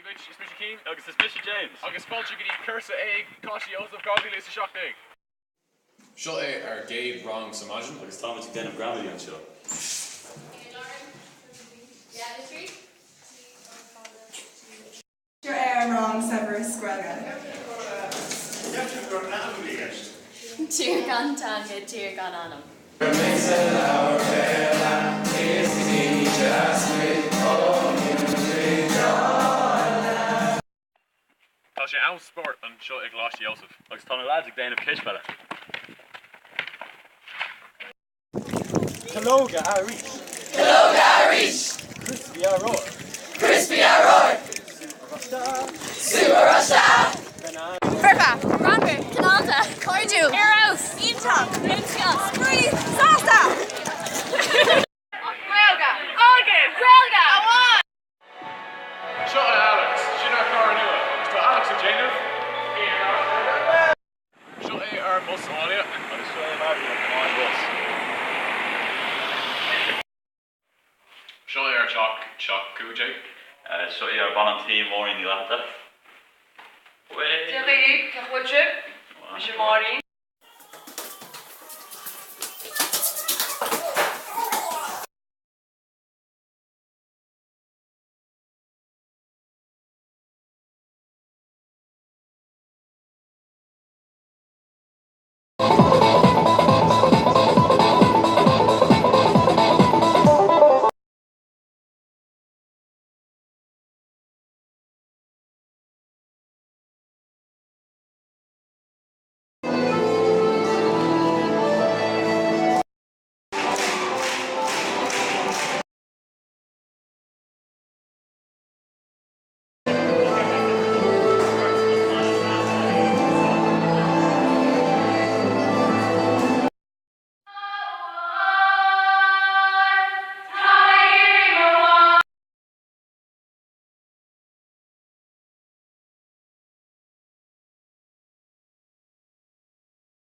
Bitch, is Mr. Keane, agus is Mr. James. Agus fáilte go dtí cursa é cosí Joseph Garvey is a seach é. Seo é ar géad rang sa maidin. Agus táid ag déanamh gramadaí an seo. Sure air wrong Severus Squelga. Tír gan tanga, tír gan anam. Tá sé an sport an seo ag láiste Joseph. Agus tá lads ag déanamh kisbella. Caloga Arish. Caloga Arish. Crispy Arroy. Crispy Arroy. Super Russia. Ferfa, Granby, Canalta, Corju, Eros, Eantop, Pinchios, Breeze, Sasa! Relga, August, Relga, Awan! Seo é Alex, sin ar car nua. Is tá Alex and Jacob? Seo é ar bus ália. Agus seo é Marty an Comáin bus. Seo é ar Chuck Cújay. Seo é ar banan tí mórin í lehata. Jerry, Cahuachip, Mr. Marty.